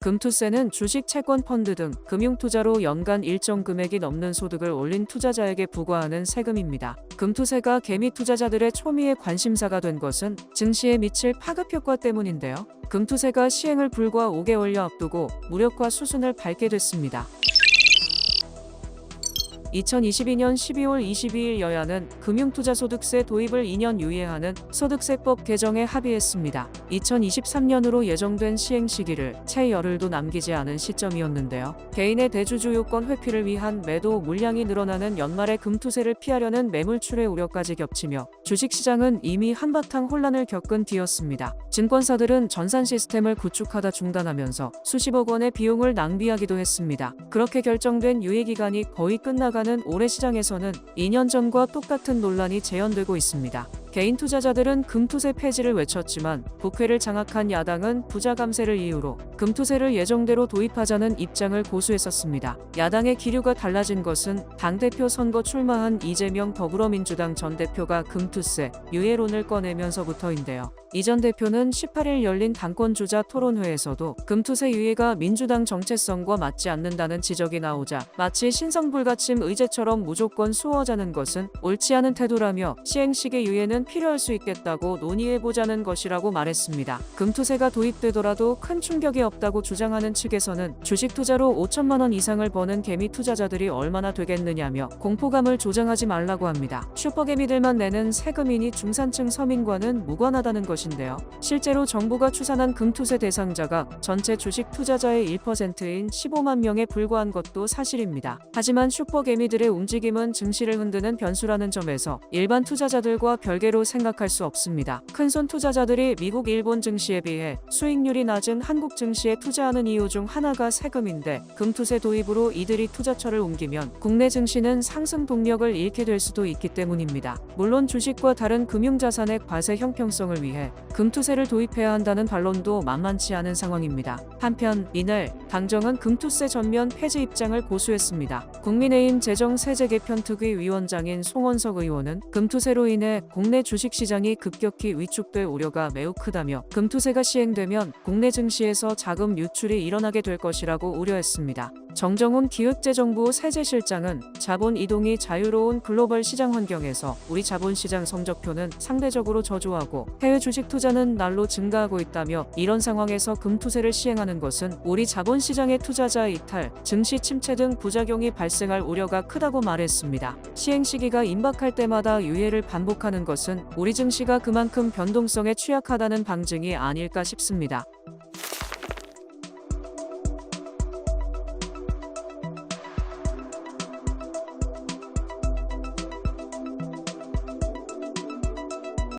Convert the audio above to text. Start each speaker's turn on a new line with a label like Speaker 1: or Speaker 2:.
Speaker 1: 금투세는 주식, 채권, 펀드 등 금융투자로 연간 일정 금액이 넘는 소득을 올린 투자자에게 부과하는 세금입니다. 금투세가 개미 투자자들의 초미의 관심사가 된 것은 증시에 미칠 파급 효과 때문인데요. 금투세가 시행을 불과 5개월여 앞두고 무력화 수순을 밟게 됐습니다. 2022년 12월 22일 여야는 금융투자소득세 도입을 2년 유예하는 소득세법 개정에 합의했습니다. 2023년으로 예정된 시행 시기를 채 열흘도 남기지 않은 시점이었는데요. 개인의 대주주 요건 회피를 위한 매도 물량이 늘어나는 연말에 금투세를 피하려는 매물출의 우려까지 겹치며 주식시장은 이미 한바탕 혼란을 겪은 뒤였습니다. 증권사들은 전산 시스템을 구축하다 중단하면서 수십억 원의 비용을 낭비하기도 했습니다. 그렇게 결정된 유예기간이 거의 끝나가는 올해 시장에서는 2년 전과 똑같은 논란이 재현되고 있습니다. 개인 투자자들은 금투세 폐지를 외쳤지만 국회를 장악한 야당은 부자 감세를 이유로 금투세를 예정대로 도입하자는 입장을 고수했었습니다. 야당의 기류가 달라진 것은 당대표 선거 출마한 이재명 더불어민주당 전 대표가 금투세 유예론을 꺼내면서부터인데요. 이 전 대표는 18일 열린 당권주자 토론회에서도 금투세 유예가 민주당 정체성과 맞지 않는다는 지적이 나오자 마치 신성불가침 의제처럼 무조건 수호하자는 것은 옳지 않은 태도라며 시행시기 유예는 필요할 수 있겠다고 논의해보자는 것이라고 말했습니다. 금투세가 도입되더라도 큰 충격이 없다고 주장하는 측에서는 주식 투자로 5천만 원 이상을 버는 개미 투자자들이 얼마나 되겠느냐며 공포감을 조장하지 말라고 합니다. 슈퍼개미들만 내는 세금이니 중산층 서민과는 무관하다는 것인데요. 실제로 정부가 추산한 금투세 대상자가 전체 주식 투자자의 1%인 15만 명에 불과한 것도 사실입니다. 하지만 슈퍼개미들의 움직임은 증시를 흔드는 변수라는 점에서 일반 투자자들과 별개로 생각할 수 없습니다. 큰손 투자자들이 미국, 일본 증시에 비해 수익률이 낮은 한국 증시에 투자하는 이유 중 하나가 세금인데 금투세 도입으로 이들이 투자처를 옮기면 국내 증시는 상승 동력을 잃게 될 수도 있기 때문입니다. 물론 주식과 다른 금융자산의 과세 형평성을 위해 금투세를 도입해야 한다는 반론도 만만치 않은 상황입니다. 한편 이날 당정은 금투세 전면 폐지 입장을 고수했습니다. 국민의힘 재정세제개편특위 위원장인 송원석 의원은 금투세로 인해 국내 주식시장이 급격히 위축될 우려가 매우 크다며 금투세가 시행되면 국내 증시에서 자금 유출이 일어나게 될 것이라고 우려했습니다. 정정훈 기획재정부 세제실장은 자본 이동이 자유로운 글로벌 시장 환경에서 우리 자본시장 성적표는 상대적으로 저조하고 해외 주식 투자는 날로 증가하고 있다며 이런 상황에서 금투세를 시행하는 것은 우리 자본시장의 투자자 이탈, 증시 침체 등 부작용이 발생할 우려가 크다고 말했습니다. 시행 시기가 임박할 때마다 유예를 반복하는 것은 우리 증시가 그만큼 변동성에 취약하다는 방증이 아닐까 싶습니다.